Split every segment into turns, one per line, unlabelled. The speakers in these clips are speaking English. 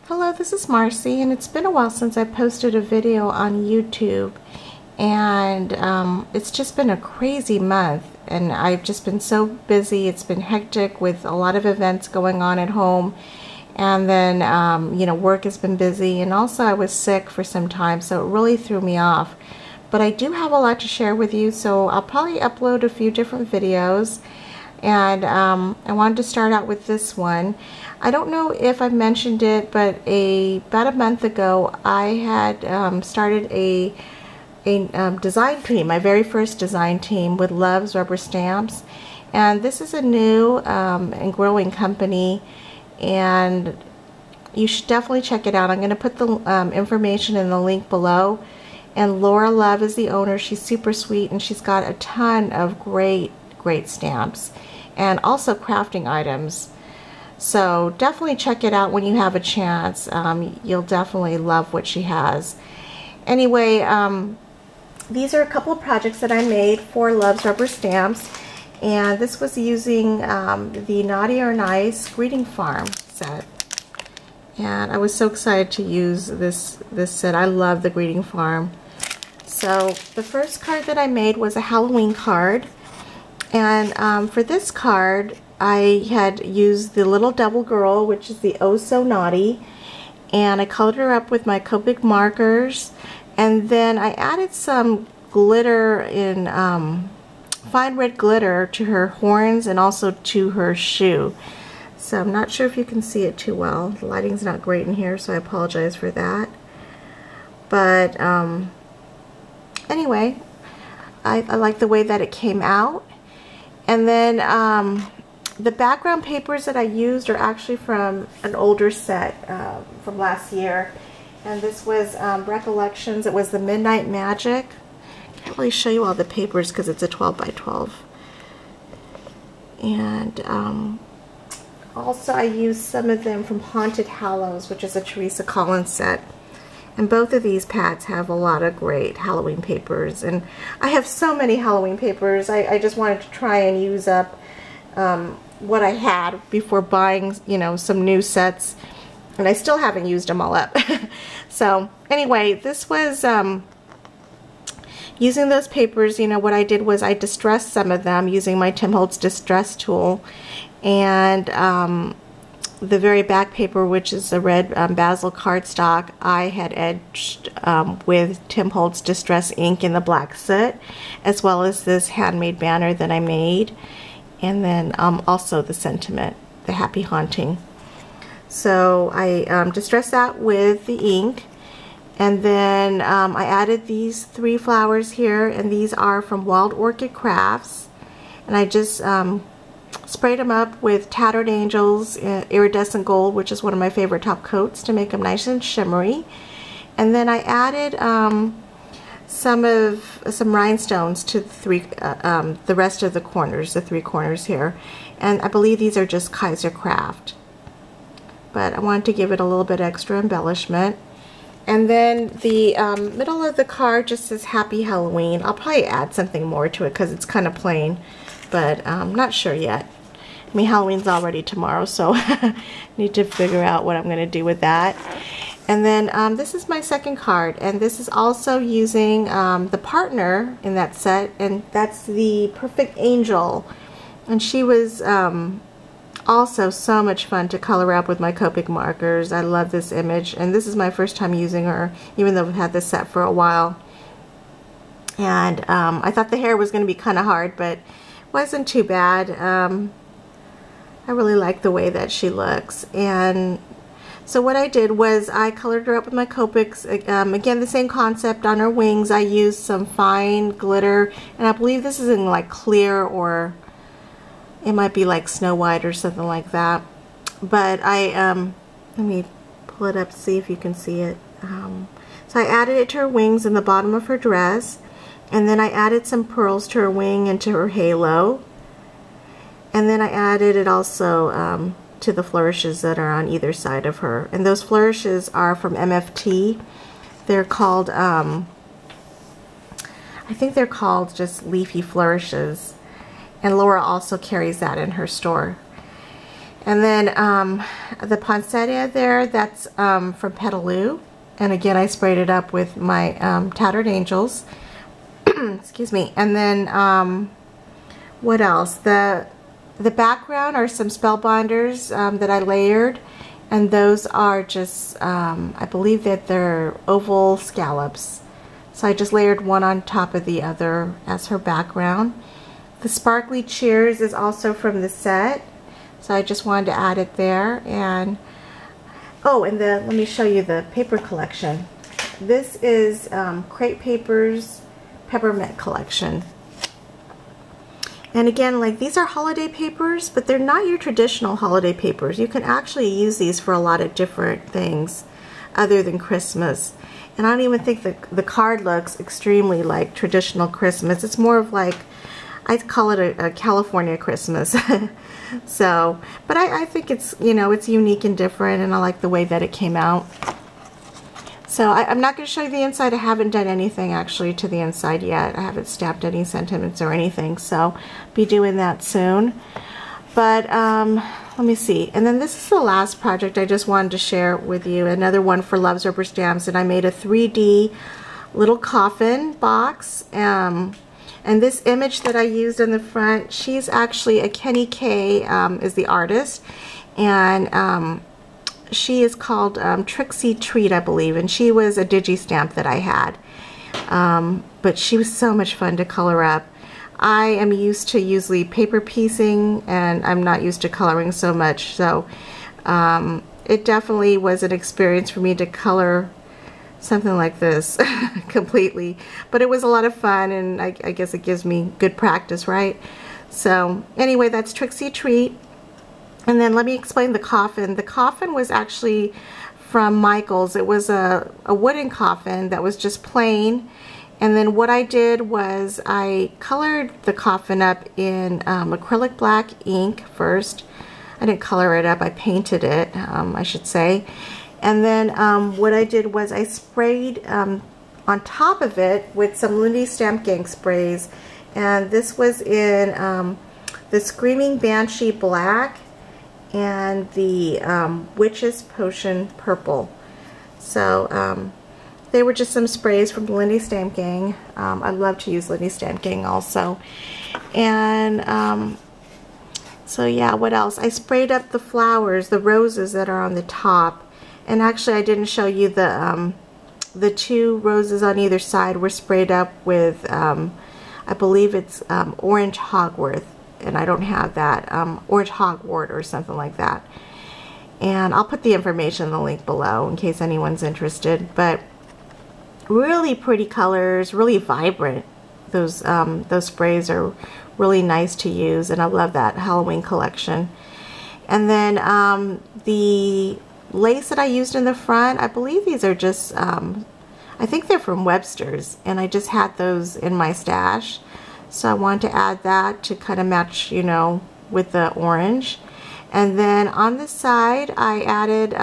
Hello, this is Marcy, and it's been a while since I posted a video on YouTube, and it's just been a crazy month, and I've just been so busy. It's been hectic with a lot of events going on at home, and then you know, work has been busy, and also I was sick for some time, so it really threw me off. But I do have a lot to share with you, so I'll probably upload a few different videos. And I wanted to start out with this one. I don't know if I've mentioned it, but about a month ago I had started a design team, my very first design team with Loves Rubberstamps. And this is a new and growing company, and you should definitely check it out. I'm going to put the information in the link below. And Laura Love is the owner. She's super sweet, and she's got a ton of great stamps and also crafting items. So definitely check it out when you have a chance. You'll definitely love what she has. Anyway, these are a couple of projects that I made for Loves Rubberstamps, and this was using the Naughty or Nice Greeting Farm set. And I was so excited to use this set. I love the Greeting Farm. So the first card that I made was a Halloween card. And for this card, I had used the Little Devil Girl, which is the Oh So Naughty, and I colored her up with my Copic markers, and then I added some glitter in fine red glitter to her horns and also to her shoe. So I'm not sure if you can see it too well. The lighting's not great in here, so I apologize for that. But anyway, I like the way that it came out. And then the background papers that I used are actually from an older set from last year. And this was Recollections. It was the Midnight Magic. I can't really show you all the papers because it's a 12 by 12. And also I used some of them from Haunted Hallows, which is a Teresa Collins set. And both of these pads have a lot of great Halloween papers. And I have so many Halloween papers. I just wanted to try and use up what I had before buying, you know, some new sets. And I still haven't used them all up. So anyway, this was using those papers. You know, what I did was I distressed some of them using my Tim Holtz Distress tool. And the very back paper, which is a red basil cardstock, I had edged with Tim Holtz Distress ink in the black soot, as well as this handmade banner that I made, and then also the sentiment, the happy haunting. So I distressed that with the ink, and then I added these 3 flowers here, and these are from Wild Orchid Crafts, and I just sprayed them up with Tattered Angels Iridescent Gold, which is one of my favorite top coats, to make them nice and shimmery. And then I added some rhinestones to the rest of the corners, the 3 corners here. And I believe these are just Kaiser Craft. But I wanted to give it a little bit extra embellishment. And then the middle of the card just says Happy Halloween. I'll probably add something more to it because it's kind of plain, but I'm not sure yet. I mean, Halloween's already tomorrow, so I need to figure out what I'm going to do with that. And then this is my second card, and this is also using the partner in that set, and that's the Perfect Angel. And she was also so much fun to color up with my Copic markers. I love this image, and this is my first time using her, even though we've had this set for a while. And I thought the hair was going to be kind of hard, but wasn't too bad. I really like the way that she looks. And so what I did was I colored her up with my Copics. Again, the same concept on her wings. I used some fine glitter, and I believe this is in like clear, or it might be like Snow White or something like that. But I let me pull it up to see if you can see it. So I added it to her wings and the bottom of her dress. And then I added some pearls to her wing and to her halo. And then I added it also to the flourishes that are on either side of her. And those flourishes are from MFT. They're called, I think they're called just Leafy Flourishes. And Laura also carries that in her store. And then the poinsettia there, that's from Petaloo. And again, I sprayed it up with my Tattered Angels. Excuse me. And then what else? The background are some Spellbinders that I layered, and those are just I believe that they're oval scallops. So I just layered one on top of the other as her background. The Sparkly Cheers is also from the set, so I just wanted to add it there. And oh, and let me show you the paper collection. This is Crate Paper's Peppermint collection. And again, like, these are holiday papers, but they're not your traditional holiday papers. You can actually use these for a lot of different things other than Christmas. And I don't even think the card looks extremely like traditional Christmas. It's more of like, I'd call it a California Christmas. So, but I think it's, you know, it's unique and different, and I like the way that it came out. So I'm not going to show you the inside. I haven't done anything actually to the inside yet. I haven't stamped any sentiments or anything, so be doing that soon. But let me see. And then this is the last project I just wanted to share with you. Another one for Loves Rubberstamps, and I made a 3D little coffin box. And this image that I used in the front, she's actually a Kenny K is the artist, and she is called Trixxie Treat, I believe, and she was a digi-stamp that I had. But she was so much fun to color up. I am used to usually paper piecing, and I'm not used to coloring so much, so it definitely was an experience for me to color something like this completely. But it was a lot of fun, and I guess it gives me good practice, right? So anyway, that's Trixxie Treat. And then let me explain the coffin. The coffin was actually from Michael's. It was a wooden coffin that was just plain. And then what I did was I colored the coffin up in acrylic black ink first. I didn't color it up, I painted it, I should say. And then what I did was I sprayed on top of it with some Lindy Stamp Gang sprays. And this was in the Screamin Banshee Black and the Witch's Potion Purple. So they were just some sprays from Lindy Stamp Gang. I love to use Lindy Stamp Gang also. And so yeah, what else? I sprayed up the flowers, the roses that are on the top. And actually I didn't show you the 2 roses on either side were sprayed up with, I believe it's Orange Hogwarts. And I don't have that, Orange Hogwarts or something like that. And I'll put the information in the link below in case anyone's interested. But really pretty colors, really vibrant. Those sprays are really nice to use, and I love that Halloween collection. And then the lace that I used in the front, I believe these are just, I think they're from Webster's, and I just had those in my stash. So I wanted to add that to kind of match, you know, with the orange. And then on the side, I added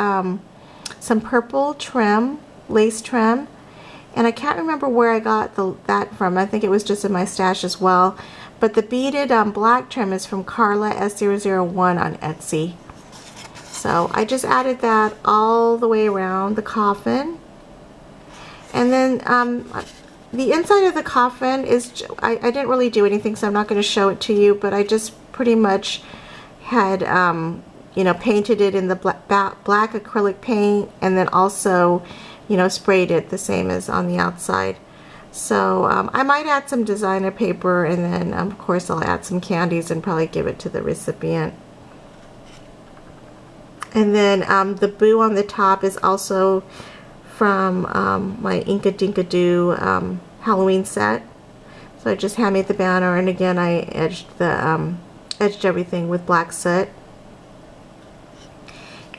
some purple trim, lace trim. And I can't remember where I got that from. I think it was just in my stash as well. But the beaded black trim is from Carla S001 on Etsy. So I just added that all the way around the coffin. And then the inside of the coffin is, I didn't really do anything, so I'm not going to show it to you, but I just pretty much had, you know, painted it in the black acrylic paint, and then also, you know, sprayed it the same as on the outside. So I might add some designer paper, and then of course I'll add some candies and probably give it to the recipient. And then the boo on the top is also from my Inka Dinka Doo Halloween set. So I just hand-made the banner, and again I edged everything with black soot.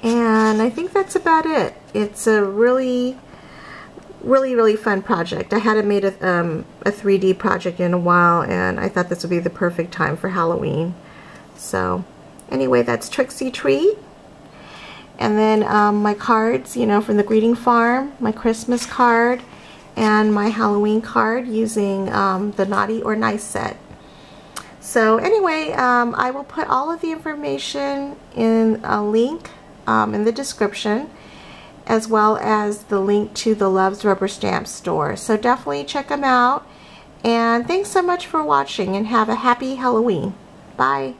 And I think that's about it. It's a really fun project. I hadn't made a 3D project in a while, and I thought this would be the perfect time for Halloween. So anyway, that's Trixxie Treat. And then my cards, you know, from the greeting farm, my Christmas card, and my Halloween card using the Naughty or Nice set. So anyway, I will put all of the information in a link in the description, as well as the link to the Loves Rubberstamps store. So definitely check them out. And thanks so much for watching, and have a happy Halloween. Bye.